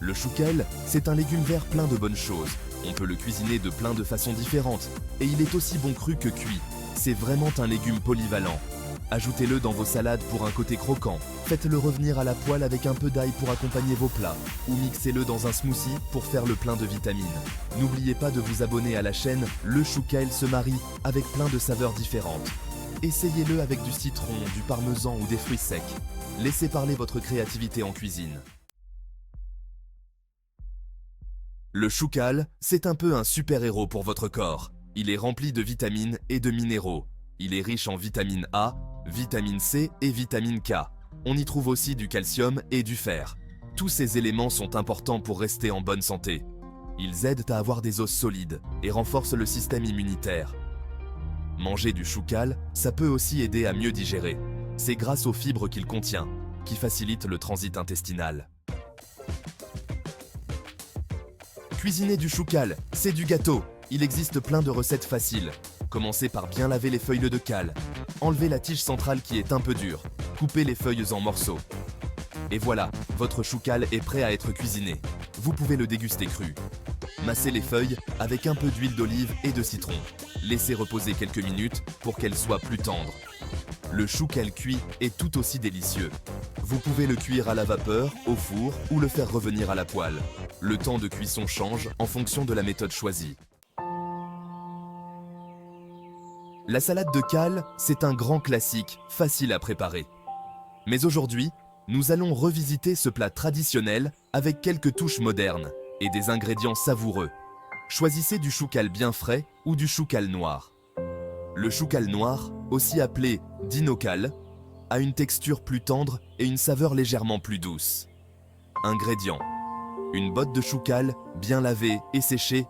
Le choucal, c'est un légume vert plein de bonnes choses. On peut le cuisiner de plein de façons différentes. Et il est aussi bon cru que cuit. C'est vraiment un légume polyvalent. Ajoutez-le dans vos salades pour un côté croquant. Faites-le revenir à la poêle avec un peu d'ail pour accompagner vos plats. Ou mixez-le dans un smoothie pour faire le plein de vitamines. N'oubliez pas de vous abonner à la chaîne. Le choucal se marie avec plein de saveurs différentes. Essayez-le avec du citron, du parmesan ou des fruits secs. Laissez parler votre créativité en cuisine. Le choucal, c'est un peu un super-héros pour votre corps. Il est rempli de vitamines et de minéraux. Il est riche en vitamine A, vitamine C et vitamine K. On y trouve aussi du calcium et du fer. Tous ces éléments sont importants pour rester en bonne santé. Ils aident à avoir des os solides et renforcent le système immunitaire. Manger du choucal, ça peut aussi aider à mieux digérer. C'est grâce aux fibres qu'il contient, qui facilitent le transit intestinal. Cuisiner du choucal, c'est du gâteau. Il existe plein de recettes faciles. Commencez par bien laver les feuilles de cal. Enlevez la tige centrale qui est un peu dure. Coupez les feuilles en morceaux. Et voilà, votre choucal est prêt à être cuisiné. Vous pouvez le déguster cru. Massez les feuilles avec un peu d'huile d'olive et de citron. Laissez reposer quelques minutes pour qu'elles soient plus tendres. Le choucal cuit est tout aussi délicieux. Vous pouvez le cuire à la vapeur, au four ou le faire revenir à la poêle. Le temps de cuisson change en fonction de la méthode choisie. La salade de cal, c'est un grand classique, facile à préparer. Mais aujourd'hui, nous allons revisiter ce plat traditionnel avec quelques touches modernes et des ingrédients savoureux. Choisissez du choucal bien frais ou du choucal noir. Le choucal noir, aussi appelé dinocal, a une texture plus tendre et une saveur légèrement plus douce. Ingrédients: une botte de choucal bien lavée et séchée,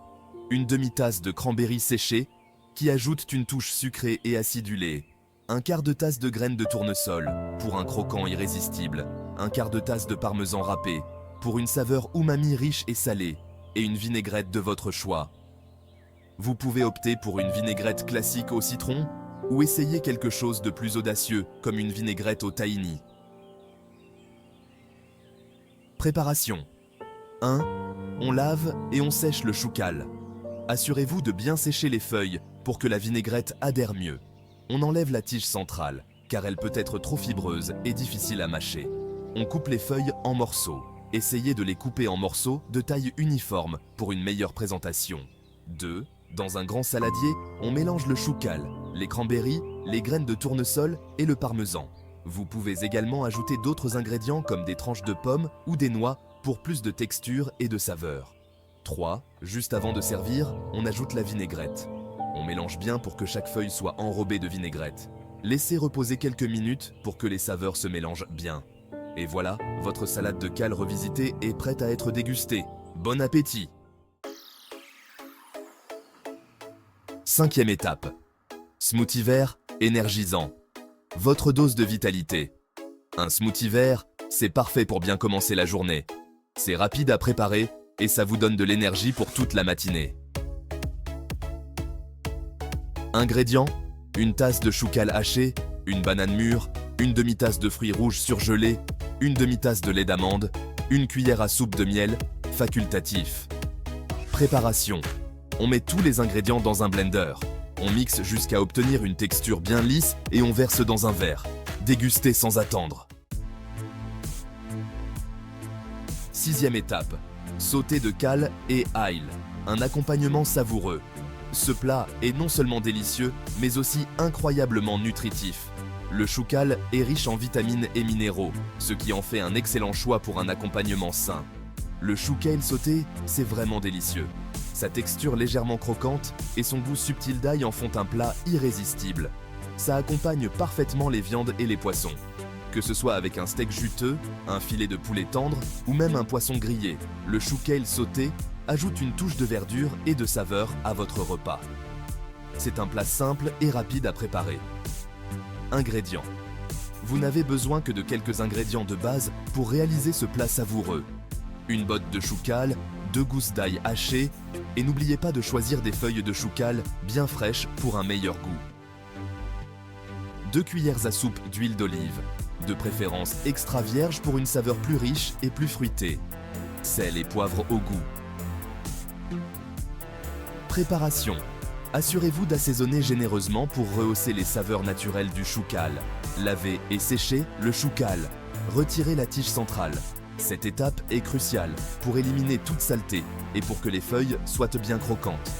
une demi-tasse de cranberry séchée qui ajoute une touche sucrée et acidulée, un quart de tasse de graines de tournesol pour un croquant irrésistible, un quart de tasse de parmesan râpé pour une saveur umami riche et salée, et une vinaigrette de votre choix. Vous pouvez opter pour une vinaigrette classique au citron ou essayer quelque chose de plus audacieux comme une vinaigrette au tahini. Préparation: 1. On lave et on sèche le choucal. Assurez-vous de bien sécher les feuilles pour que la vinaigrette adhère mieux. On enlève la tige centrale, car elle peut être trop fibreuse et difficile à mâcher. On coupe les feuilles en morceaux. Essayez de les couper en morceaux de taille uniforme pour une meilleure présentation. 2. Dans un grand saladier, on mélange le choucal, les cranberries, les graines de tournesol et le parmesan. Vous pouvez également ajouter d'autres ingrédients comme des tranches de pommes ou des noix pour plus de texture et de saveur. 3. Juste avant de servir, on ajoute la vinaigrette. On mélange bien pour que chaque feuille soit enrobée de vinaigrette. Laissez reposer quelques minutes pour que les saveurs se mélangent bien. Et voilà, votre salade de cal revisitée est prête à être dégustée. Bon appétit! 5e étape. Smoothie vert énergisant. Votre dose de vitalité. Un smoothie vert, c'est parfait pour bien commencer la journée. C'est rapide à préparer et ça vous donne de l'énergie pour toute la matinée. Ingrédients: une tasse de choucal haché, une banane mûre, une demi-tasse de fruits rouges surgelés, une demi-tasse de lait d'amande, une cuillère à soupe de miel, facultatif. Préparation: on met tous les ingrédients dans un blender. On mixe jusqu'à obtenir une texture bien lisse et on verse dans un verre. Dégustez sans attendre. 6e étape. Sauté de cal et ail. Un accompagnement savoureux. Ce plat est non seulement délicieux, mais aussi incroyablement nutritif. Le choucal est riche en vitamines et minéraux, ce qui en fait un excellent choix pour un accompagnement sain. Le choucal sauté, c'est vraiment délicieux. Sa texture légèrement croquante et son goût subtil d'ail en font un plat irrésistible. Ça accompagne parfaitement les viandes et les poissons. Que ce soit avec un steak juteux, un filet de poulet tendre ou même un poisson grillé, le choucal sauté ajoute une touche de verdure et de saveur à votre repas. C'est un plat simple et rapide à préparer. Ingrédients. Vous n'avez besoin que de quelques ingrédients de base pour réaliser ce plat savoureux. Une botte de choucal, 2 gousses d'ail hachées et n'oubliez pas de choisir des feuilles de choucal bien fraîches pour un meilleur goût. 2 cuillères à soupe d'huile d'olive, de préférence extra vierge pour une saveur plus riche et plus fruitée. Sel et poivre au goût. Préparation. Assurez-vous d'assaisonner généreusement pour rehausser les saveurs naturelles du chou-cal. Lavez et séchez le chou-cal. Retirez la tige centrale. Cette étape est cruciale pour éliminer toute saleté et pour que les feuilles soient bien croquantes.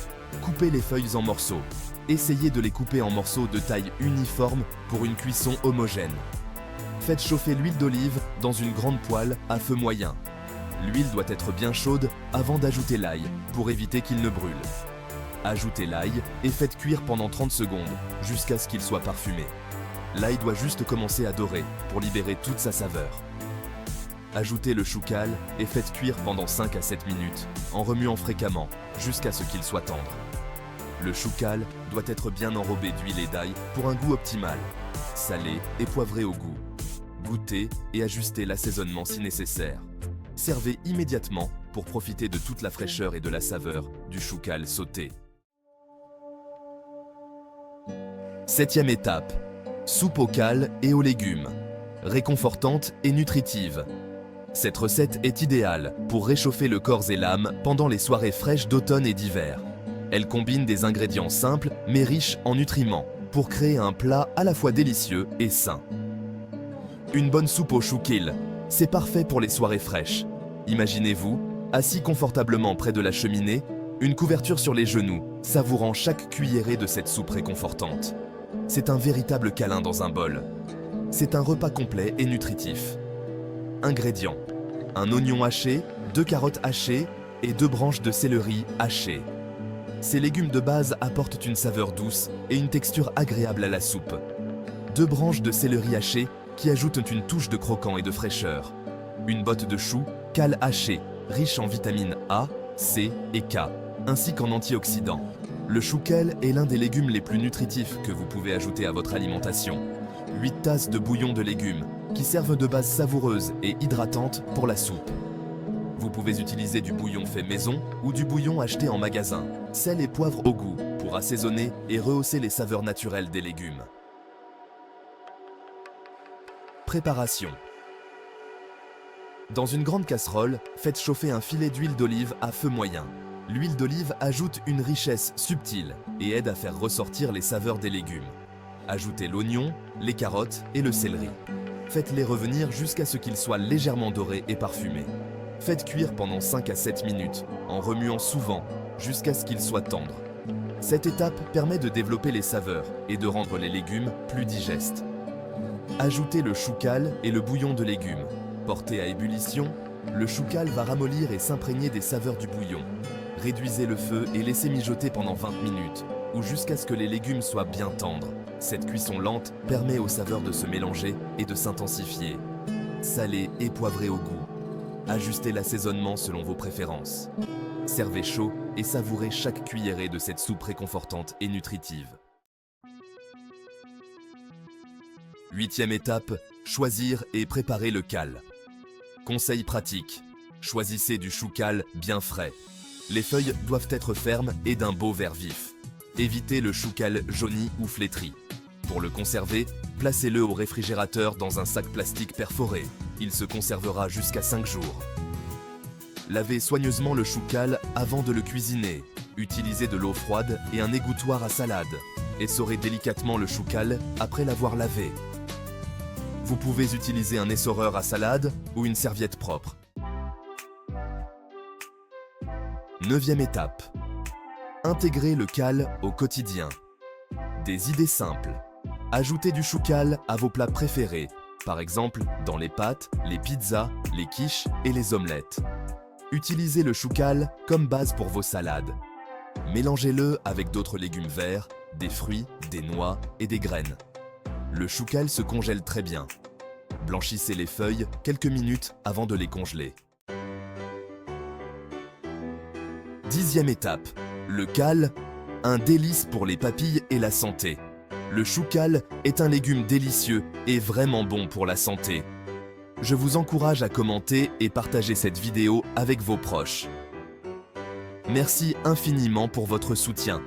Coupez les feuilles en morceaux. Essayez de les couper en morceaux de taille uniforme pour une cuisson homogène. Faites chauffer l'huile d'olive dans une grande poêle à feu moyen. L'huile doit être bien chaude avant d'ajouter l'ail pour éviter qu'il ne brûle. Ajoutez l'ail et faites cuire pendant 30 secondes jusqu'à ce qu'il soit parfumé. L'ail doit juste commencer à dorer pour libérer toute sa saveur. Ajoutez le chou-cal et faites cuire pendant 5 à 7 minutes en remuant fréquemment jusqu'à ce qu'il soit tendre. Le chou-cal doit être bien enrobé d'huile et d'ail pour un goût optimal. Salé et poivré au goût. Goûtez et ajustez l'assaisonnement si nécessaire. Servez immédiatement pour profiter de toute la fraîcheur et de la saveur du chou-cal sauté. 7e étape. Soupe au cal et aux légumes. Réconfortante et nutritive. Cette recette est idéale pour réchauffer le corps et l'âme pendant les soirées fraîches d'automne et d'hiver. Elle combine des ingrédients simples mais riches en nutriments pour créer un plat à la fois délicieux et sain. Une bonne soupe au chou-kale, c'est parfait pour les soirées fraîches. Imaginez-vous, assis confortablement près de la cheminée, une couverture sur les genoux, savourant chaque cuillerée de cette soupe réconfortante. C'est un véritable câlin dans un bol. C'est un repas complet et nutritif. Ingrédients. Un oignon haché, 2 carottes hachées et 2 branches de céleri hachées. Ces légumes de base apportent une saveur douce et une texture agréable à la soupe. 2 branches de céleri hachées qui ajoutent une touche de croquant et de fraîcheur. Une botte de chou, cal haché, riche en vitamines A, C et K, ainsi qu'en antioxydants. Le chou-cal est l'un des légumes les plus nutritifs que vous pouvez ajouter à votre alimentation. 8 tasses de bouillon de légumes, qui servent de base savoureuse et hydratante pour la soupe. Vous pouvez utiliser du bouillon fait maison ou du bouillon acheté en magasin. Sel et poivre au goût pour assaisonner et rehausser les saveurs naturelles des légumes. Préparation. Dans une grande casserole, faites chauffer un filet d'huile d'olive à feu moyen. L'huile d'olive ajoute une richesse subtile et aide à faire ressortir les saveurs des légumes. Ajoutez l'oignon, les carottes et le céleri. Faites-les revenir jusqu'à ce qu'ils soient légèrement dorés et parfumés. Faites cuire pendant 5 à 7 minutes, en remuant souvent, jusqu'à ce qu'ils soient tendres. Cette étape permet de développer les saveurs et de rendre les légumes plus digestes. Ajoutez le chou-cal et le bouillon de légumes. Porté à ébullition, le chou-cal va ramollir et s'imprégner des saveurs du bouillon. Réduisez le feu et laissez mijoter pendant 20 minutes, ou jusqu'à ce que les légumes soient bien tendres. Cette cuisson lente permet aux saveurs de se mélanger et de s'intensifier. Salé et poivré au goût. Ajustez l'assaisonnement selon vos préférences. Servez chaud et savourez chaque cuillerée de cette soupe réconfortante et nutritive. 8e étape, choisir et préparer le cal. Conseil pratique, choisissez du chou-cal bien frais. Les feuilles doivent être fermes et d'un beau vert vif. Évitez le chou-cal jauni ou flétri. Pour le conserver, placez-le au réfrigérateur dans un sac plastique perforé. Il se conservera jusqu'à 5 jours. Lavez soigneusement le chou-cal avant de le cuisiner. Utilisez de l'eau froide et un égouttoir à salade. Essorez délicatement le chou-cal après l'avoir lavé. Vous pouvez utiliser un essoreur à salade ou une serviette propre. 9e étape. Intégrer le cal au quotidien. Des idées simples. Ajoutez du chou-cal à vos plats préférés, par exemple dans les pâtes, les pizzas, les quiches et les omelettes. Utilisez le chou-cal comme base pour vos salades. Mélangez-le avec d'autres légumes verts, des fruits, des noix et des graines. Le chou-cal se congèle très bien. Blanchissez les feuilles quelques minutes avant de les congeler. 10e étape. Le cal, un délice pour les papilles et la santé. Le chou-cal est un légume délicieux et vraiment bon pour la santé. Je vous encourage à commenter et partager cette vidéo avec vos proches. Merci infiniment pour votre soutien.